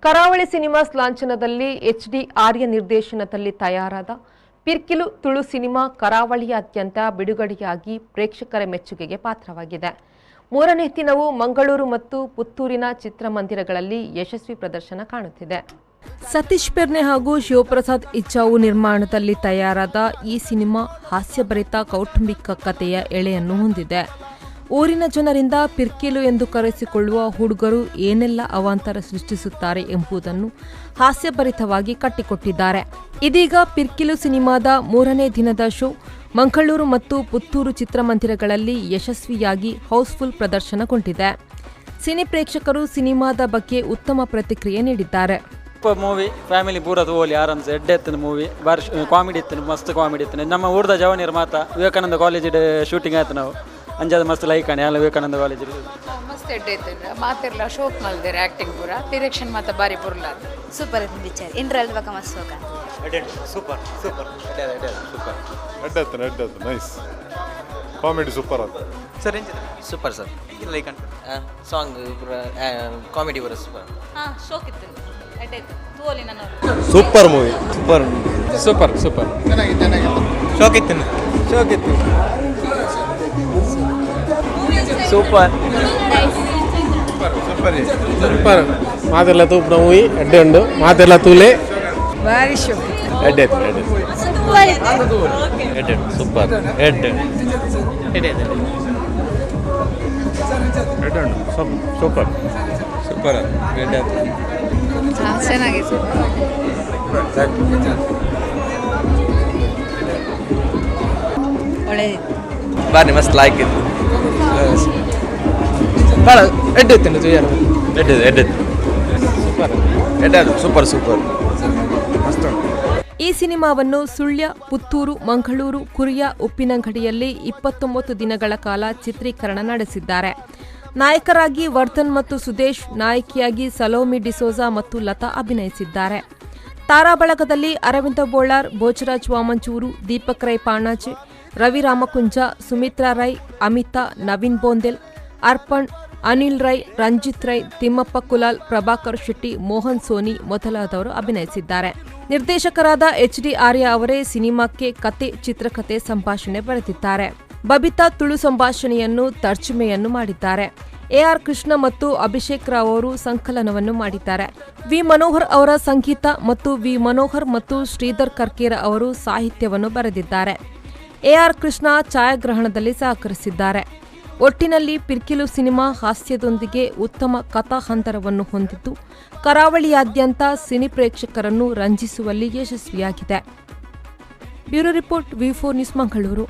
ಕರಾವಳಿ cinemas ಲಾಂಛನದಲ್ಲಿ HD ಆರ್ಯ ನಿರ್ದೇಶನದಲ್ಲಿ ತಯಾರಾದ ಪಿರ್ಕಿಲು ತುಳು ಸಿನಿಮಾ ಕರಾವಳಿಯಾದ್ಯಂತ ಬಿಡುಗಡೆಯಾಗಿ ಪ್ರೇಕ್ಷಕರ ಮೆಚ್ಚುಗೆಗೆ ಪಾತ್ರವಾಗಿದೆ. ಮೂರನೇ ದಿನವೂ ಮಂಗಳೂರು ಮತ್ತು ಪುತ್ತೂರಿನ ಚಿತ್ರಮಂದಿರಗಳಲ್ಲಿ ಯಶಸ್ವಿ ಪ್ರದರ್ಶನ ಕಾಣುತ್ತಿದೆ. ಸತೀಶ್ ಪೆರ್ನೆ ಹಾಗೂ ಶಿವಪ್ರಸಾದ್ ಇಚ್ಛಾವು ನಿರ್ಮಾಣದಲ್ಲಿ ತಯಾರಾದ ಈ ಸಿನಿಮಾ ಹಾಸ್ಯಭರಿತ ಕೌಟುಂಬಿಕ ಕಥೆಯ ಎಳೆಯನ್ನು ಹೊಂದಿದೆ. ಊರಿನ ಜನರಿಂದ ಪಿರ್ಕಿಲು ಎಂದು ಕರೆಸಿಕೊಳ್ಳುವ ಹುಡುಗರು ಏನೆಲ್ಲ ಅವಾಂತರ ಸೃಷ್ಟಿಸುತ್ತಾರೆ ಎಂಬುದನ್ನು ಹಾಸ್ಯಭರಿತವಾಗಿ ಕಟ್ಟಿಕೊಟ್ಟಿದ್ದಾರೆ. ಇದೀಗ ಪಿರ್ಕಿಲು ಸಿನಿಮಾದ ಮೂರನೇ ದಿನದ ಶೋ ಮಂಗಳೂರು ಮತ್ತು ಪುತ್ತೂರು ಚಿತ್ರಮಂದಿರಗಳಲ್ಲಿ ಯಶಸ್ವಿಯಾಗಿ ಹೌಸ್ಫುಲ್ ಪ್ರದರ್ಶನಗೊಂಡಿದೆ. ಸಿನಿ ಪ್ರೇಕ್ಷಕರು ಸಿನಿಮಾದ ಬಗ್ಗೆ ಉತ್ತಮ ಪ್ರತಿಕ್ರಿಯೆ ನೀಡಿದ್ದಾರೆ. ಮೂವಿ ಫ್ಯಾಮಿಲಿ ಪೂರ ತೋಲಿ ಆರಾಮ್ಸೆ ಎಡ್ಡೆ ಎತ್ತಿನ ಮೂವಿ ಬಾರಿ ಕಾಮಿಡಿ ಇತ್ತು, ಮಸ್ತ್ ಕಾಮಿಡಿ ಇತ್ತು. ನಮ್ಮ ಊರ್ದ ಜವನಿಯರ್ ಮಾತಾ ವಿವೇಕಾನಂದ ಕಾಲೇಜ್ ಶೂಟಿಂಗ್ ಆಯ್ತು. ನಾವು ಅಂಜಾದ ಮಸ್ತ್ ಲೈಕ್ ಆನೆ ಎಲ್ಲ ವಿವೇಕಾನಂದ ಕಾಲೇಜ್ ಮಸ್ತ್ ಎಡ್ಡೆ ಇತ್ತು. ಮಾತೆಲ್ಲ ಶೋಕ್ ಮಲ್ದೇರೆ ಆಕ್ಟಿಂಗ್ ಪೂರ ಡೈರೆಕ್ಷನ್ ಮಾತ ಬಾರಿ ಪುರ್ಲ ಸೂಪರ್ ಇತ್ತು. ಪಿಕ್ಚರ್ ಇಂಟ್ರಲ್ ಬಕ ಮಸ್ತ್ ಹೋಗ ಸೂಪರ್ ಸೂಪರ್ ಸೂಪರ್ ಎಡ್ಡೆ ನೈಸ್ ಕಾಮಿಡಿ ಸೂಪರ್ ಅಂತ sir super sir like song ಪೂರ ಕಾಮಿಡಿ ಪೂರ ಸೂಪರ್ ಶೋಕ್ ಇತ್ತು. ಸೂಪರ್ ಮೂವಿ ಸೂಪರ್ ಸೂಪರ್ ಶೋಕ್ ಇತ್ತು ಸೂಪರ್ ಸೂಪರ್ ಮಾತೆಲ್ಲ ತೂಪು ಮೂವಿ ಎಡ್ಡೆ ಉಂಡು ಮಾತೆಲ್ಲ ತೂಲೆ ಬಾರಿ ಶೋಕ್ ಎಡ್ಡೆ ಸೂಪರ್ ಎಡ್ಡೆ ಸೂಪರ್ ಸೂಪರ್ ಎಡ್ಡೆ ಚೆನ್ನಾಗಿತ್ತು. ಒಳ್ಳೆದಿತ್ತು, ಬಾರಿ ಮಸ್ತ್ ಲೈಕ್ ಇತ್ತು. ಭಾಳ ಎಡ್ಡೆ ಇತ್ತು ಎಡ್ಡೆ ಸೂಪರ್ ಎಡ್ಡೆ ಸೂಪರ್ ಸೂಪರ್ ಮಸ್ತ್. ಈ ಸಿನಿಮಾವನ್ನು ಸುಳ್ಯ, ಪುತ್ತೂರು, ಮಂಗಳೂರು, ಕುರಿಯ, ಉಪ್ಪಿನಂಗಡಿಯಲ್ಲಿ 29 ದಿನಗಳ ಕಾಲ ಚಿತ್ರೀಕರಣ ನಡೆಸಿದ್ದಾರೆ. ನಾಯಕರಾಗಿ ವರ್ಧನ್ ಮತ್ತು ಸುದೇಶ್, ನಾಯಕಿಯಾಗಿ ಸಲೋಮಿ ಡಿಸೋಜಾ ಮತ್ತು ಲತಾ ಅಭಿನಯಿಸಿದ್ದಾರೆ. ತಾರಾ ಬಳಗದಲ್ಲಿ ಅರವಿಂದ ಬೋಳಾರ್, ಭೋಜರಾಜ್ ವಾಮಂಚೂರು, ದೀಪಕ್ ರೈ ಪಾಣಾಜೆ, ರವಿ ರಾಮಕುಂಜ, ಸುಮಿತ್ರಾ ರೈ, ಅಮಿತಾ, ನವೀನ್ ಬೋಂದೆಲ್, ಅರ್ಪಣ್, ಅನಿಲ್ ರೈ, ರಂಜಿತ್ ರೈ, ತಿಮ್ಮಪ್ಪ ಕುಲಾಲ್, ಪ್ರಭಾಕರ್ ಶೆಟ್ಟಿ, ಮೋಹನ್ ಸೋನಿ ಮೊದಲಾದವರು ಅಭಿನಯಿಸಿದ್ದಾರೆ. ನಿರ್ದೇಶಕರಾದ ಎಚ್ಡಿ ಆರ್ಯ ಅವರೇ ಸಿನಿಮಾಕ್ಕೆ ಕತೆ, ಚಿತ್ರಕಥೆ, ಸಂಭಾಷಣೆ ಬರೆದಿದ್ದಾರೆ. ಬಬಿತಾ ತುಳು ಸಂಭಾಷಣೆಯನ್ನು ತರ್ಜುಮೆಯನ್ನು ಮಾಡಿದ್ದಾರೆ. ಎಆರ್ ಕೃಷ್ಣ ಮತ್ತು ಅಭಿಷೇಕ್ ರಾವ್ ಅವರು ಸಂಕಲನವನ್ನು ಮಾಡಿದ್ದಾರೆ. ವಿ ಮನೋಹರ್ ಅವರ ಸಂಗೀತ ಮತ್ತು ವಿ ಮನೋಹರ್ ಮತ್ತು ಶ್ರೀಧರ್ ಕರ್ಕೇರ ಅವರು ಸಾಹಿತ್ಯವನ್ನು ಬರೆದಿದ್ದಾರೆ. ಎಆರ್ ಕೃಷ್ಣ ಛಾಯಾಗ್ರಹಣದಲ್ಲಿ ಸಹಕರಿಸಿದ್ದಾರೆ. ಒಟ್ಟಿನಲ್ಲಿ ಪಿರ್ಕಿಲು ಸಿನಿಮಾ ಹಾಸ್ಯದೊಂದಿಗೆ ಉತ್ತಮ ಕಥಾಹಂತರವನ್ನು ಹೊಂದಿದ್ದು ಕರಾವಳಿಯಾದ್ಯಂತ ಸಿನಿ ಪ್ರೇಕ್ಷಕರನ್ನು ರಂಜಿಸುವಲ್ಲಿ ಯಶಸ್ವಿಯಾಗಿದೆ. ಬ್ಯೂರೋ ರಿಪೋರ್ಟ್, ವಿ4 ನ್ಯೂಸ್, ಮಂಗಳೂರು.